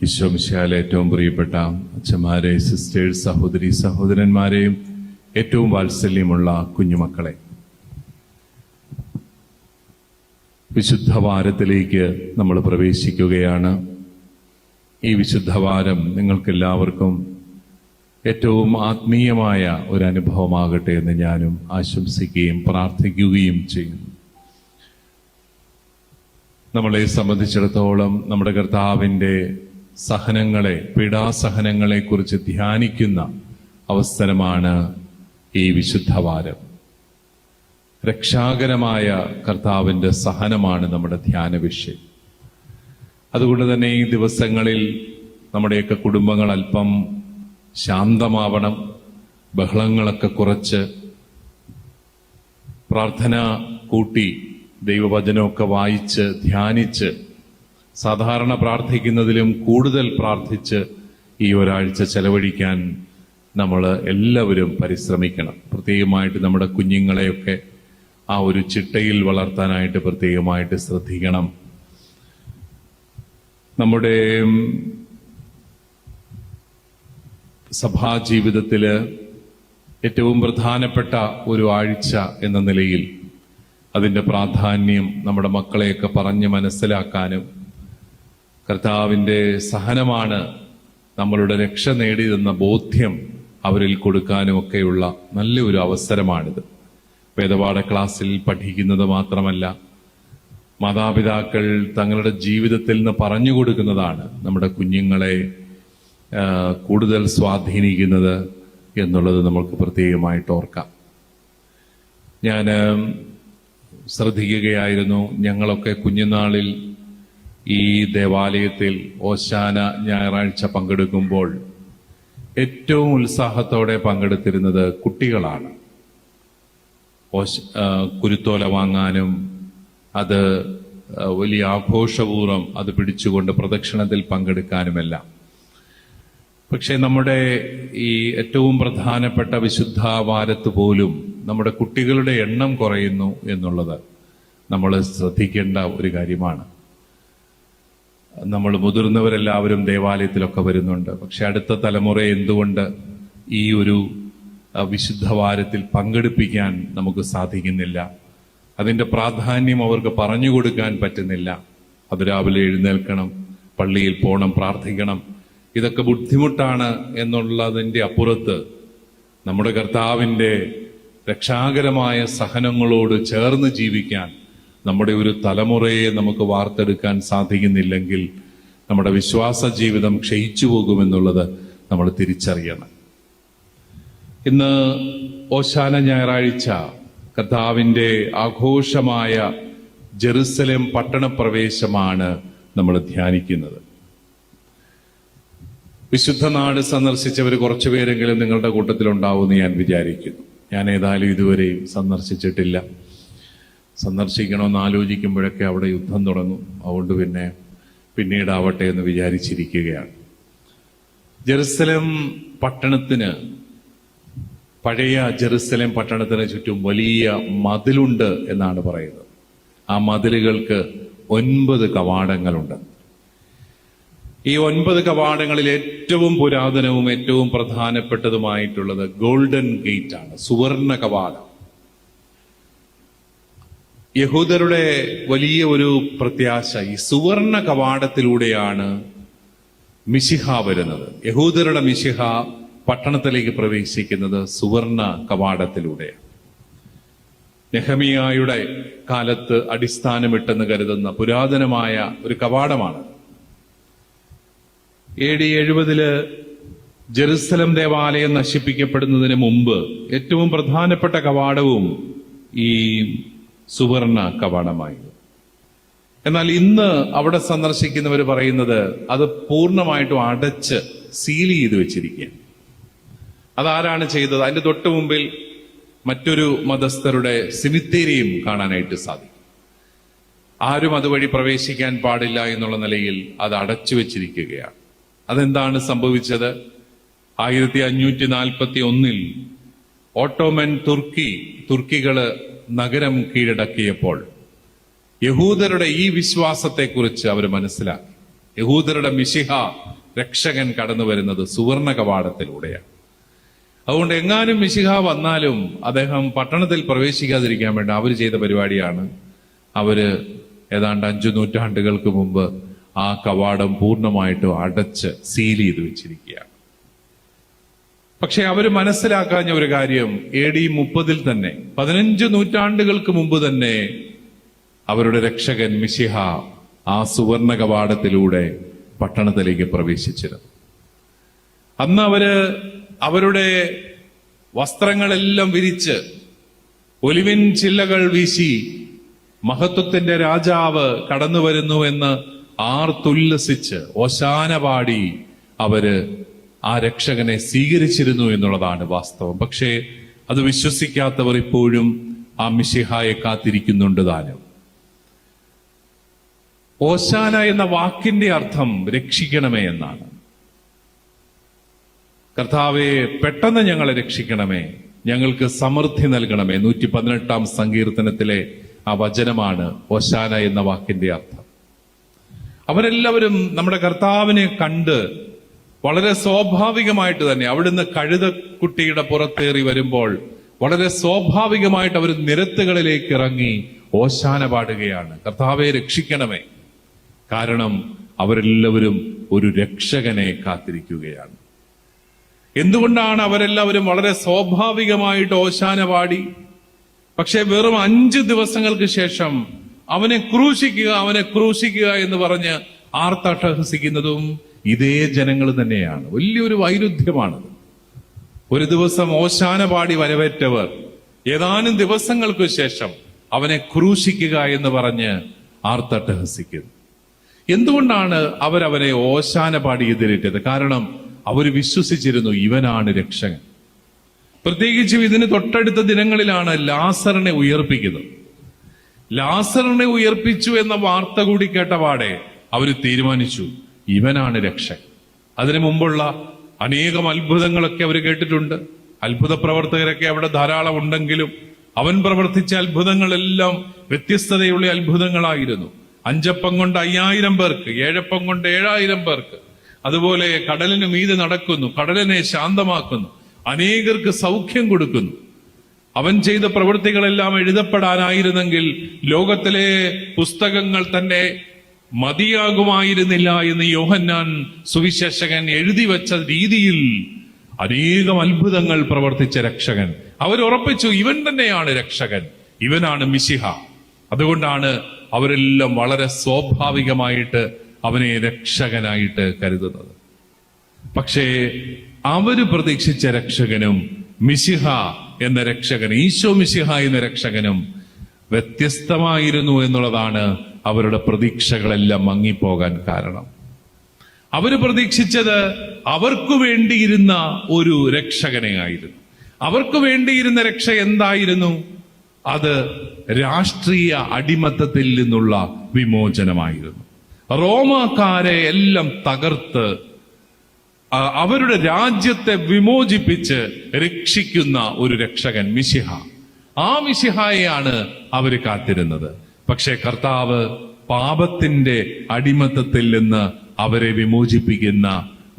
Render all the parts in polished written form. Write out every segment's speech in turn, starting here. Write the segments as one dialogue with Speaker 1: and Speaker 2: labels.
Speaker 1: ഈശോമിശിഹായിൽ ഏറ്റവും പ്രിയപ്പെട്ട അച്ഛന്മാരെ, സിസ്റ്റേഴ്സ്, സഹോദരി സഹോദരന്മാരെയും ഏറ്റവും വാത്സല്യമുള്ള കുഞ്ഞുമക്കളെ, വിശുദ്ധവാരത്തിലേക്ക് നമ്മൾ പ്രവേശിക്കുകയാണ്. ഈ വിശുദ്ധവാരം നിങ്ങൾക്കെല്ലാവർക്കും ഏറ്റവും ആത്മീയമായ ഒരു അനുഭവമാകട്ടെ എന്ന് ഞാനും ആശംസിക്കുകയും പ്രാർത്ഥിക്കുകയും ചെയ്യുന്നു. നമ്മളെ സംബന്ധിച്ചിടത്തോളം നമ്മുടെ കർത്താവിൻ്റെ സഹനങ്ങളെ, പീഡാസഹനങ്ങളെ കുറിച്ച് ധ്യാനിക്കുന്ന അവസരമാണ് ഈ വിശുദ്ധവാരം. രക്ഷാകരമായ കർത്താവിൻ്റെ സഹനമാണ് നമ്മുടെ ധ്യാന വിഷയം. അതുകൊണ്ട് തന്നെ ഈ ദിവസങ്ങളിൽ നമ്മുടെയൊക്കെ കുടുംബങ്ങൾ അല്പം ശാന്തമാവണം, ബഹളങ്ങളൊക്കെ കുറച്ച് പ്രാർത്ഥന കൂട്ടി ദൈവവചനമൊക്കെ വായിച്ച് ധ്യാനിച്ച് സാധാരണ പ്രാർത്ഥിക്കുന്നതിലും കൂടുതൽ പ്രാർത്ഥിച്ച് ഈ ഒരാഴ്ച ചെലവഴിക്കാൻ നമ്മൾ എല്ലാവരും പരിശ്രമിക്കണം. പ്രത്യേകമായിട്ട് നമ്മുടെ കുഞ്ഞുങ്ങളെയൊക്കെ ആ ഒരു ചിട്ടയിൽ വളർത്താനായിട്ട് പ്രത്യേകമായിട്ട് ശ്രദ്ധിക്കണം. നമ്മുടെ സഭാജീവിതത്തിൽ ഏറ്റവും പ്രധാനപ്പെട്ട ഒരു ആഴ്ച എന്ന നിലയിൽ അതിൻ്റെ പ്രാധാന്യം നമ്മുടെ മക്കളെയൊക്കെ പറഞ്ഞ് മനസ്സിലാക്കാനും കർത്താവിൻ്റെ സഹനമാണ് നമ്മളുടെ രക്ഷ നേടിയതെന്ന ബോധ്യം അവരിൽ കൊടുക്കാനും ഒക്കെയുള്ള നല്ലൊരു അവസരമാണിത്. വേദപാഠ ക്ലാസ്സിൽ പഠിക്കുന്നത് മാത്രമല്ല, മാതാപിതാക്കൾ തങ്ങളുടെ ജീവിതത്തിൽ നിന്ന് പറഞ്ഞു കൊടുക്കുന്നതാണ് നമ്മുടെ കുഞ്ഞുങ്ങളെ കൂടുതൽ സ്വാധീനിക്കുന്നത് എന്നുള്ളത് നമുക്ക് പ്രത്യേകമായിട്ട് ഓർക്കാം. ഞാൻ ശ്രദ്ധിക്കുകയായിരുന്നു, ഞങ്ങളൊക്കെ കുഞ്ഞുനാളിൽ ഈ ദേവാലയത്തിൽ ഓശാന ഞായറാഴ്ച പങ്കെടുക്കുമ്പോൾ ഏറ്റവും ഉത്സാഹത്തോടെ പങ്കെടുത്തിരുന്നത് കുട്ടികളാണ്. കുരുത്തോല വാങ്ങാനും അത് വലിയ ആഘോഷപൂർവ്വം അത് പിടിച്ചുകൊണ്ട് പ്രദക്ഷിണത്തിൽ പങ്കെടുക്കാനുമെല്ലാം. പക്ഷെ നമ്മുടെ ഈ ഏറ്റവും പ്രധാനപ്പെട്ട വിശുദ്ധവാരത്ത് പോലും നമ്മുടെ കുട്ടികളുടെ എണ്ണം കുറയുന്നു എന്നുള്ളത് നമ്മൾ ശ്രദ്ധിക്കേണ്ട ഒരു കാര്യമാണ്. നമ്മൾ മുതിർന്നവരെല്ലാവരും ദേവാലയത്തിലൊക്കെ വരുന്നുണ്ട്, പക്ഷെ അടുത്ത തലമുറയെ എന്തുകൊണ്ട് ഈ ഒരു വിശുദ്ധവാരത്തിൽ പങ്കെടുപ്പിക്കാൻ നമുക്ക് സാധിക്കുന്നില്ല? അതിൻ്റെ പ്രാധാന്യം അവർക്ക് പറഞ്ഞു കൊടുക്കാൻ പറ്റുന്നില്ല. അത് രാവിലെ എഴുന്നേൽക്കണം, പള്ളിയിൽ പോകണം, പ്രാർത്ഥിക്കണം, ഇതൊക്കെ ബുദ്ധിമുട്ടാണ് എന്നുള്ളതിൻ്റെ അപ്പുറത്ത് നമ്മുടെ കർത്താവിൻ്റെ രക്ഷാകരമായ സഹനങ്ങളോട് ചേർന്ന് ജീവിക്കാൻ നമ്മുടെ ഒരു തലമുറയെ നമുക്ക് വാർത്തെടുക്കാൻ സാധിക്കുന്നില്ലെങ്കിൽ നമ്മുടെ വിശ്വാസ ജീവിതം ക്ഷയിച്ചു പോകുമെന്നുള്ളത് നമ്മൾ തിരിച്ചറിയണം. ഇന്ന് ഓശാന ഞായറാഴ്ച കർത്താവിൻ്റെ ആഘോഷമായ ജെറുസലേം പട്ടണപ്രവേശമാണ് നമ്മൾ ധ്യാനിക്കുന്നത്. വിശുദ്ധ നാട് സന്ദർശിച്ചവർ കുറച്ചുപേരെങ്കിലും നിങ്ങളുടെ കൂട്ടത്തിലുണ്ടാവുമെന്ന് ഞാൻ വിചാരിക്കുന്നു. ഞാൻ ഏതായാലും ഇതുവരെയും സന്ദർശിച്ചിട്ടില്ല. സന്ദർശിക്കണമെന്ന് ആലോചിക്കുമ്പോഴൊക്കെ അവിടെ യുദ്ധം തുടങ്ങും. അതുകൊണ്ട് പിന്നീടാവട്ടെ എന്ന് വിചാരിച്ചിരിക്കുകയാണ്. ജെറുസലേം പട്ടണത്തിന്, പഴയ ജെറുസലേം പട്ടണത്തിന് ചുറ്റും വലിയ മതിലുണ്ട് എന്നാണ് പറയുന്നത്. ആ മതിലുകൾക്ക് 9 കവാടങ്ങളുണ്ട്. ഈ 9 കവാടങ്ങളിൽ ഏറ്റവും പുരാതനവും ഏറ്റവും പ്രധാനപ്പെട്ടതുമായിട്ടുള്ളത് ഗോൾഡൻ ഗേറ്റ് ആണ്, സുവർണ കവാടം. യഹൂദരുടെ വലിയ ഒരു പ്രത്യാശ, ഈ സുവർണ കവാടത്തിലൂടെയാണ് മിശിഹ വരുന്നത്. യഹൂദരുടെ മിശിഹ പട്ടണത്തിലേക്ക് പ്രവേശിക്കുന്നത് സുവർണ കവാടത്തിലൂടെയാണ്. നെഹമിയായുടെ കാലത്ത് അടിസ്ഥാനമിട്ടെന്ന് കരുതുന്ന പുരാതനമായ ഒരു കവാടമാണ്. AD 70 ജെറുസലേം ദേവാലയം നശിപ്പിക്കപ്പെടുന്നതിന് മുമ്പ് ഏറ്റവും പ്രധാനപ്പെട്ട കവാടവും ഈ സുവർണ കവാടമായിരുന്നു. എന്നാൽ ഇന്ന് അവിടെ സന്ദർശിക്കുന്നവർ പറയുന്നത് അത് പൂർണ്ണമായിട്ടും അടച്ച് സീൽ ചെയ്ത് വെച്ചിരിക്കുകയാണ്. അതാരാണ് ചെയ്തത്? അതിന്റെ തൊട്ടു മുമ്പിൽ മറ്റൊരു മതസ്ഥരുടെ സിമിത്തേരിയും കാണാനായിട്ട് സാധിക്കും. ആരും അതുവഴി പ്രവേശിക്കാൻ പാടില്ല എന്നുള്ള നിലയിൽ അത് അടച്ചു വെച്ചിരിക്കുകയാണ്. അതെന്താണ് സംഭവിച്ചത്? 1541 ഓട്ടോമൻ തുർക്കികള് നഗരം കീഴടക്കിയപ്പോൾ യഹൂദരുടെ ഈ വിശ്വാസത്തെക്കുറിച്ച് അവർ മനസ്സിലാക്കി. യഹൂദരുടെ മിശിഹ രക്ഷകൻ കടന്നു വരുന്നത് സുവർണ കവാടത്തിലൂടെയാണ്. അതുകൊണ്ട് എങ്ങാനും മിശിഹ വന്നാലും അദ്ദേഹം പട്ടണത്തിൽ പ്രവേശിക്കാതിരിക്കാൻ വേണ്ടി അവർ ചെയ്ത പരിപാടിയാണ്, അവര് ഏതാണ്ട് 5 നൂറ്റാണ്ടുകൾക്ക് മുമ്പ് ആ കവാടം പൂർണ്ണമായിട്ടും അടച്ച് സീൽ ചെയ്ത് വെച്ചിരിക്കുകയാണ്. പക്ഷെ അവര് മനസ്സിലാക്കാഞ്ഞ ഒരു കാര്യം, AD 30 തന്നെ 15 നൂറ്റാണ്ടുകൾക്ക് മുമ്പ് തന്നെ അവരുടെ രക്ഷകൻ മിശിഹ ആ സുവർണ കവാടത്തിലൂടെ പട്ടണത്തിലേക്ക് പ്രവേശിച്ചിരുന്നു. അന്ന് അവരുടെ വസ്ത്രങ്ങളെല്ലാം വിരിച്ച് ഒലിവിൻ ചില്ലകൾ വീശി മഹത്വത്തിന്റെ രാജാവ് കടന്നു വരുന്നു എന്ന് ആർത്തുല്ലസിച്ച് ഓശാന പാടി അവര് ആ രക്ഷകനെ സ്വീകരിച്ചിരുന്നു എന്നുള്ളതാണ് വാസ്തവം. പക്ഷേ അത് വിശ്വസിക്കാത്തവർ ഇപ്പോഴും ആ മിശിഹായെ കാത്തിരിക്കുന്നുണ്ട് താനും. ഓശാന എന്ന വാക്കിന്റെ അർത്ഥം രക്ഷിക്കണമേ എന്നാണ്. കർത്താവെ, പെട്ടെന്ന് ഞങ്ങളെ രക്ഷിക്കണമേ, ഞങ്ങൾക്ക് സമൃദ്ധി നൽകണമേ. 118-ാം സങ്കീർത്തനത്തിലെ ആ വചനമാണ് ഓശാന എന്ന വാക്കിന്റെ അർത്ഥം. അവരെല്ലാവരും നമ്മുടെ കർത്താവിനെ കണ്ട് വളരെ സ്വാഭാവികമായിട്ട് തന്നെ അവിടുന്ന് കഴുതക്കുട്ടിയുടെ പുറത്തേറി വരുമ്പോൾ വളരെ സ്വാഭാവികമായിട്ട് അവർ നിരത്തുകളിലേക്ക് ഇറങ്ങി ഓശാന പാടുകയാണ്, കർത്താവെ രക്ഷിക്കണമേ. കാരണം അവരെല്ലാവരും ഒരു രക്ഷകനെ കാത്തിരിക്കുകയാണ്. എന്തുകൊണ്ടാണ് അവരെല്ലാവരും വളരെ സ്വാഭാവികമായിട്ട് ഓശാന പാടി? പക്ഷെ വെറും 5 ദിവസങ്ങൾക്ക് ശേഷം അവനെ ക്രൂശിക്കുക എന്ന് പറഞ്ഞ് ആർത്തട്ടഹസിക്കുന്നതും ഇതേ ജനങ്ങൾ തന്നെയാണ്. വലിയൊരു വൈരുദ്ധ്യമാണത്. ഒരു ദിവസം ഓശാന പാടി വരവേറ്റവർ ഏതാനും ദിവസങ്ങൾക്ക് ശേഷം അവനെ ക്രൂശിക്കുക എന്ന് പറഞ്ഞ് ആർത്തട്ടഹസിക്കുന്നു. എന്തുകൊണ്ടാണ് അവരവനെ ഓശാന പാടി എതിരേറ്റത്? കാരണം അവർ വിശ്വസിച്ചിരുന്നു ഇവനാണ് രക്ഷകൻ. പ്രത്യേകിച്ചും ഇതിന് തൊട്ടടുത്ത ദിനങ്ങളിലാണ് ലാസറിനെ ഉയർപ്പിക്കുന്നത്. ലാസറിനെ ഉയർപ്പിച്ചു എന്ന വാർത്ത കൂടി കേട്ടപാടെ അവർ തീരുമാനിച്ചു ഇവനാണ് രക്ഷകൻ. അതിനു മുമ്പുള്ള അനേകം അത്ഭുതങ്ങളൊക്കെ അവർ കേട്ടിട്ടുണ്ട്. അത്ഭുത പ്രവർത്തകരൊക്കെ അവിടെ ധാരാളം ഉണ്ടെങ്കിലും അവൻ പ്രവർത്തിച്ച അത്ഭുതങ്ങളെല്ലാം വ്യത്യസ്തതയുള്ള അത്ഭുതങ്ങളായിരുന്നു. 5 അപ്പം കൊണ്ട് 5000 പേർക്ക്, 7 അപ്പം കൊണ്ട് 7000 പേർക്ക്, അതുപോലെ കടലിന് മീതെ നടക്കുന്നു, കടലിനെ ശാന്തമാക്കുന്നു, അനേകർക്ക് സൗഖ്യം കൊടുക്കുന്നു. അവൻ ചെയ്ത പ്രവൃത്തികളെല്ലാം എഴുതപ്പെടാനായിരുന്നെങ്കിൽ ലോകത്തിലെ പുസ്തകങ്ങൾ തന്നെ മതിയാകുമായിരുന്നില്ല എന്ന് യോഹന്നാൻ സുവിശേഷകൻ എഴുതി വെച്ച രീതിയിൽ അനേകം അത്ഭുതങ്ങൾ പ്രവർത്തിച്ച രക്ഷകൻ. അവരുറപ്പിച്ചു ഇവൻ തന്നെയാണ് രക്ഷകൻ, ഇവനാണ് മിശിഹ. അതുകൊണ്ടാണ് അവരെല്ലാം വളരെ സ്വാഭാവികമായിട്ട് അവനെ രക്ഷകനായിട്ട് കരുതുന്നത്. പക്ഷേ അവര് പ്രതീക്ഷിച്ച രക്ഷകനും മിശിഹ എന്ന രക്ഷകൻ, ഈശോ മിശിഹ എന്ന രക്ഷകനും വ്യത്യസ്തമായിരുന്നു എന്നുള്ളതാണ് അവരുടെ പ്രതീക്ഷകളെല്ലാം മങ്ങിപ്പോകാൻ കാരണം. അവര് പ്രതീക്ഷിച്ചത് അവർക്കു വേണ്ടിയിരുന്ന ഒരു രക്ഷകനെ ആയിരുന്നു. അവർക്ക് വേണ്ടിയിരുന്ന രക്ഷ എന്തായിരുന്നു? അത് രാഷ്ട്രീയ അടിമത്തത്തിൽ നിന്നുള്ള വിമോചനമായിരുന്നു. റോമാക്കാരെ എല്ലാം തകർത്ത് അവരുടെ രാജ്യത്തെ വിമോചിപ്പിച്ച് രക്ഷിക്കുന്ന ഒരു രക്ഷകൻ മിശിഹ. ആ മിശിഹായെയാണ് അവര് കാത്തിരുന്നത്. പക്ഷെ കർത്താവ് പാപത്തിന്റെ അടിമത്തത്തിൽ നിന്ന് അവരെ വിമോചിപ്പിക്കുന്ന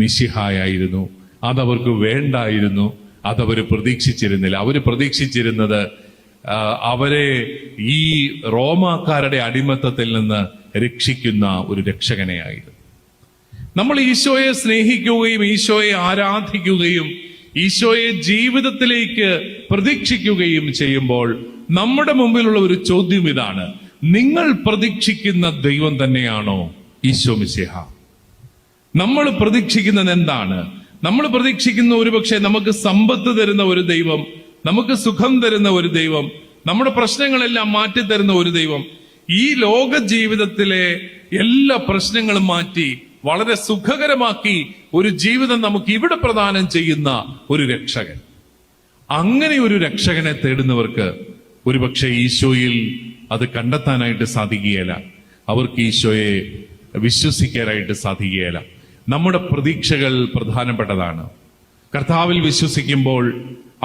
Speaker 1: മിശിഹായായിരുന്നു. അതവർക്ക് വേണ്ടായിരുന്നു, അതവര് പ്രതീക്ഷിച്ചിരുന്നില്ല. അവര് പ്രതീക്ഷിച്ചിരുന്നത് അവരെ ഈ റോമാക്കാരുടെ അടിമത്തത്തിൽ നിന്ന് രക്ഷിക്കുന്ന ഒരു രക്ഷകനെയായിരുന്നു. നമ്മൾ ഈശോയെ സ്നേഹിക്കുകയും ഈശോയെ ആരാധിക്കുകയും ഈശോയെ ജീവിതത്തിലേക്ക് പ്രതീക്ഷിക്കുകയും ചെയ്യുമ്പോൾ നമ്മുടെ മുമ്പിലുള്ള ഒരു ചോദ്യം ഇതാണ്: നിങ്ങൾ പ്രതീക്ഷിക്കുന്ന ദൈവം തന്നെയാണോ ഈശോ മിശിഹ? നമ്മൾ പ്രതീക്ഷിക്കുന്നത് എന്താണ്? നമ്മൾ പ്രതീക്ഷിക്കുന്ന ഒരുപക്ഷെ നമുക്ക് സമ്പത്ത് തരുന്ന ഒരു ദൈവം, നമുക്ക് സുഖം തരുന്ന ഒരു ദൈവം, നമ്മുടെ പ്രശ്നങ്ങളെല്ലാം മാറ്റിത്തരുന്ന ഒരു ദൈവം, ഈ ലോക ജീവിതത്തിലെ എല്ലാ പ്രശ്നങ്ങളും മാറ്റി വളരെ സുഖകരമാക്കി ഒരു ജീവിതം നമുക്ക് ഇവിടെ പ്രദാനം ചെയ്യുന്ന ഒരു രക്ഷകൻ. അങ്ങനെ ഒരു രക്ഷകനെ തേടുന്നവർക്ക് ഒരുപക്ഷെ ഈശോയിൽ അത് കണ്ടെത്താനായിട്ട് സാധിക്കുകയില്ല. അവർക്ക് ഈശോയെ വിശ്വസിക്കാനായിട്ട് സാധിക്കുകയില്ല. നമ്മുടെ പ്രതീക്ഷകൾ പ്രധാനപ്പെട്ടതാണ്. കർത്താവിൽ വിശ്വസിക്കുമ്പോൾ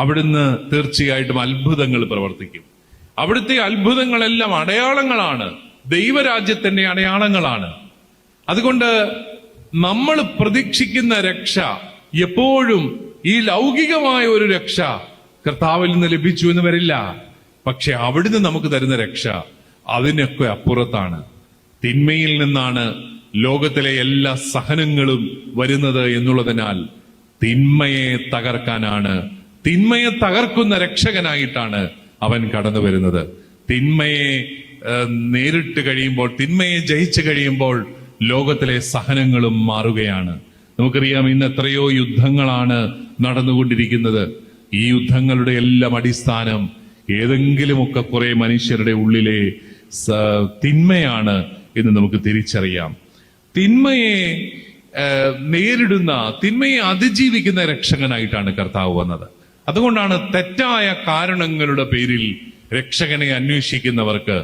Speaker 1: അവിടുന്ന് തീർച്ചയായിട്ടും അത്ഭുതങ്ങൾ പ്രവർത്തിക്കും. അവിടുത്തെ അത്ഭുതങ്ങളെല്ലാം അടയാളങ്ങളാണ്, ദൈവരാജ്യത്തിന്റെ അടയാളങ്ങളാണ്. അതുകൊണ്ട് നമ്മൾ പ്രതീക്ഷിക്കുന്ന രക്ഷ എപ്പോഴും ഈ ലൗകികമായ ഒരു രക്ഷ കർത്താവിൽ നിന്ന് ലഭിച്ചു എന്ന് വരില്ല. പക്ഷെ അവിടുന്ന് നമുക്ക് തരുന്ന രക്ഷ അതിനൊക്കെ അപ്പുറത്താണ്. തിന്മയിൽ നിന്നാണ് ലോകത്തിലെ എല്ലാ സഹനങ്ങളും വരുന്നത് എന്നുള്ളതിനാൽ തിന്മയെ തകർക്കാനാണ്, തിന്മയെ തകർക്കുന്ന രക്ഷകനായിട്ടാണ് അവൻ കടന്നു വരുന്നത്. തിന്മയെ നേരിട്ട് കഴിയുമ്പോൾ, തിന്മയെ ജയിച്ചു കഴിയുമ്പോൾ ലോകത്തിലെ സഹനങ്ങളും മാറുകയാണ്. നമുക്കറിയാം, ഇന്ന് എത്രയോ യുദ്ധങ്ങളാണ് നടന്നുകൊണ്ടിരിക്കുന്നത്. ഈ യുദ്ധങ്ങളുടെ എല്ലാം അടിസ്ഥാനം ഏതെങ്കിലുമൊക്കെ കുറെ മനുഷ്യരുടെ ഉള്ളിലെ തിന്മയാണ് എന്ന് നമുക്ക് തിരിച്ചറിയാം. തിന്മയെ നേരിടുന്ന, തിന്മയെ അതിജീവിക്കുന്ന രക്ഷകനായിട്ടാണ് കർത്താവ് വന്നത്. അതുകൊണ്ടാണ് തെറ്റായ കാരണങ്ങളുടെ പേരിൽ രക്ഷകനെ അന്വേഷിക്കുന്നവർക്ക്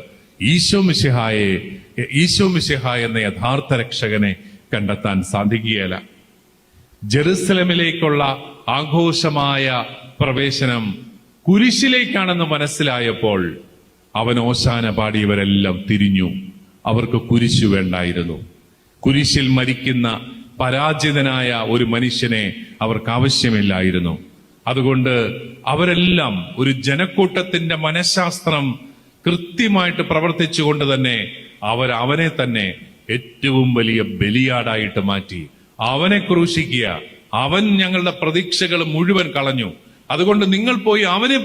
Speaker 1: ഈശോ മിശിഹായ എന്ന യഥാർത്ഥ രക്ഷകനെ കണ്ടെത്താൻ സാധിക്കുകയില്ല. ജെറുസലമിലേക്കുള്ള ആഘോഷമായ പ്രവേശനം കുരിശിലേക്കാണെന്ന് മനസ്സിലായപ്പോൾ അവൻ ഓശാന പാടിയവരെല്ലാം തിരിഞ്ഞു. അവർക്ക് കുരിശു വേണ്ടായിരുന്നു. കുരിശിൽ മരിക്കുന്ന പരാജിതനായ ഒരു മനുഷ്യനെ അവർക്ക് ആവശ്യമില്ലായിരുന്നു. അതുകൊണ്ട് അവരെല്ലാം ഒരു ജനക്കൂട്ടത്തിന്റെ മനഃശാസ്ത്രം കൃത്യമായിട്ട് പ്രവർത്തിച്ചുകൊണ്ട് തന്നെ അവനെ തന്നെ ഏറ്റവും വലിയ ബലിയാടായിട്ട് മാറ്റി. അവനെ ക്രൂശിക്കുക, അവൻ ഞങ്ങളുടെ പ്രതീക്ഷകൾ മുഴുവൻ കളഞ്ഞു, അതുകൊണ്ട് നിങ്ങൾ പോയി അവനെ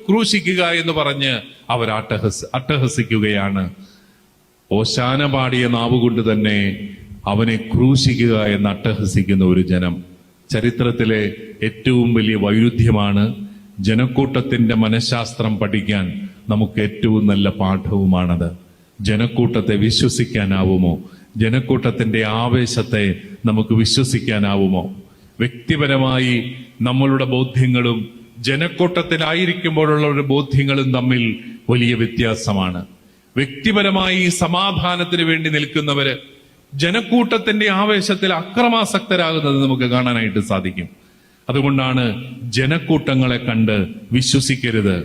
Speaker 1: ക്രൂശിക്കുക എന്ന് പറഞ്ഞ് അവർ അട്ടഹസിക്കുകയാണ്. ഓശാന പാടിയ നാവുകൊണ്ട് തന്നെ അവനെ ക്രൂശിക്കുക എന്ന് അട്ടഹസിക്കുന്ന ഒരു ജനം. ചരിത്രത്തിലെ ഏറ്റവും വലിയ വൈരുദ്ധ്യമാണ്. ജനക്കൂട്ടത്തിന്റെ മനഃശാസ്ത്രം പഠിക്കാൻ നമുക്ക് ഏറ്റവും നല്ല പാഠവുമാണത്. ജനക്കൂട്ടത്തെ വിശ്വസിക്കാനാവുമോ? ജനക്കൂട്ടത്തിന്റെ ആവേശത്തെ നമുക്ക് വിശ്വസിക്കാനാവുമോ? വ്യക്തിപരമായി നമ്മളുടെ ബോധ്യങ്ങളും ജനക്കൂട്ടത്തിലായിരിക്കുമ്പോഴുള്ള ഒരു ബോധ്യങ്ങളും തമ്മിൽ വലിയ വ്യത്യാസമാണ്. വ്യക്തിപരമായി സമാധാനത്തിന് വേണ്ടി നിൽക്കുന്നവര് ജനക്കൂട്ടത്തിന്റെ ആവേശത്തിൽ അക്രമാസക്തരാകുന്നത് നമുക്ക് കാണാനായിട്ട് സാധിക്കും. അതുകൊണ്ടാണ് ജനക്കൂട്ടങ്ങളെ കണ്ട് വിശ്വസിക്കരുത്.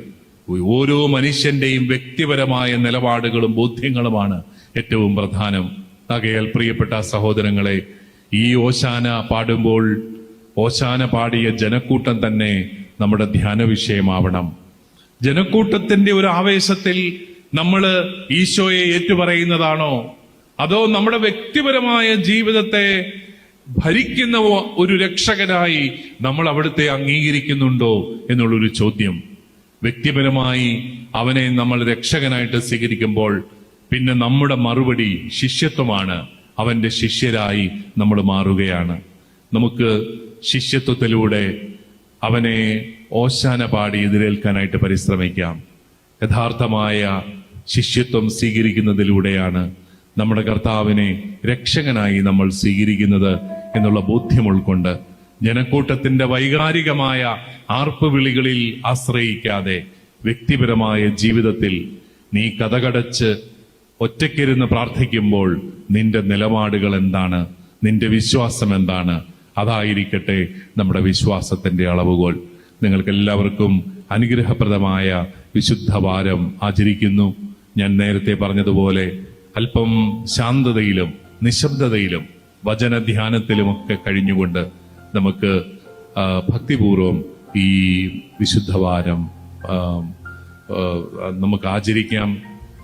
Speaker 1: ഓരോ മനുഷ്യന്റെയും വ്യക്തിപരമായ നിലപാടുകളും ബോധ്യങ്ങളുമാണ് ഏറ്റവും പ്രധാനം. ആകയാൽ പ്രിയപ്പെട്ട സഹോദരങ്ങളെ, ഈ ഓശാന പാടുമ്പോൾ ഓശാന പാടിയ ജനക്കൂട്ടം തന്നെ നമ്മുടെ ധ്യാന വിഷയമാവണം. ജനക്കൂട്ടത്തിന്റെ ഒരു ആവേശത്തിൽ നമ്മൾ ഈശോയെ ഏറ്റുപറയുന്നതാണോ, അതോ നമ്മുടെ വ്യക്തിപരമായ ജീവിതത്തെ ഭരിക്കുന്ന ഒരു രക്ഷകനായി നമ്മൾ അവിടുത്തെ അംഗീകരിക്കുന്നുണ്ടോ എന്നുള്ളൊരു ചോദ്യം. വ്യക്തിപരമായി അവനെ നമ്മൾ രക്ഷകനായിട്ട് സ്വീകരിക്കുമ്പോൾ പിന്നെ നമ്മുടെ മറുപടി ശിഷ്യത്വമാണ്. അവന്റെ ശിഷ്യരായി നമ്മൾ മാറുകയാണ്. നമുക്ക് ശിഷ്യത്വത്തിലൂടെ അവനെ ഓശാന പാടി എതിരേൽക്കാനായിട്ട് പരിശ്രമിക്കാം. യഥാർത്ഥമായ ശിഷ്യത്വം സ്വീകരിക്കുന്നതിലൂടെയാണ് നമ്മുടെ കർത്താവിനെ രക്ഷകനായി നമ്മൾ സ്വീകരിക്കുന്നത് എന്നുള്ള ബോധ്യം ഉൾക്കൊണ്ട് ജനക്കൂട്ടത്തിന്റെ വൈകാരികമായ ആർപ്പുവിളികളിൽ ആശ്രയിക്കാതെ വ്യക്തിപരമായ ജീവിതത്തിൽ നീ കതകടച്ച് ഒറ്റയ്ക്കിരുന്ന് പ്രാർത്ഥിക്കുമ്പോൾ നിന്റെ നിലപാടുകൾ എന്താണ്, നിന്റെ വിശ്വാസം എന്താണ്, അതായിരിക്കട്ടെ നമ്മുടെ വിശ്വാസത്തിന്റെ അളവുകോൽ. നിങ്ങൾക്ക് എല്ലാവർക്കും അനുഗ്രഹപ്രദമായ വിശുദ്ധ വാരം ആചരിക്കുന്നു. ഞാൻ നേരത്തെ പറഞ്ഞതുപോലെ അല്പം ശാന്തതയിലും നിശബ്ദതയിലും വചനധ്യാനത്തിലുമൊക്കെ കഴിഞ്ഞുകൊണ്ട് നമുക്ക് ഭക്തിപൂർവം ഈ വിശുദ്ധവാരം നമുക്ക് ആചരിക്കാം.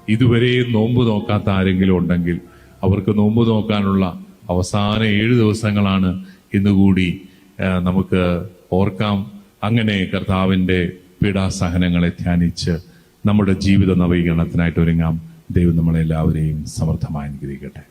Speaker 1: ഇതുവരെ നോമ്പ് നോക്കാത്ത ആരെങ്കിലും ഉണ്ടെങ്കിൽ അവർക്ക് നോമ്പ് നോക്കാനുള്ള അവസാന 7 ദിവസങ്ങളാണ് ഇന്നുകൂടി നമുക്ക് ഓർക്കാം. അങ്ങനെ കർത്താവിന്റെ പീഡാസഹനങ്ങളെ ധ്യാനിച്ച് നമ്മുടെ ജീവിത നവീകരണത്തിനായിട്ട് ഒരുങ്ങാം. ദൈവം നമ്മളെല്ലാവരെയും സമർത്ഥമായി അനുഗ്രഹിക്കട്ടെ.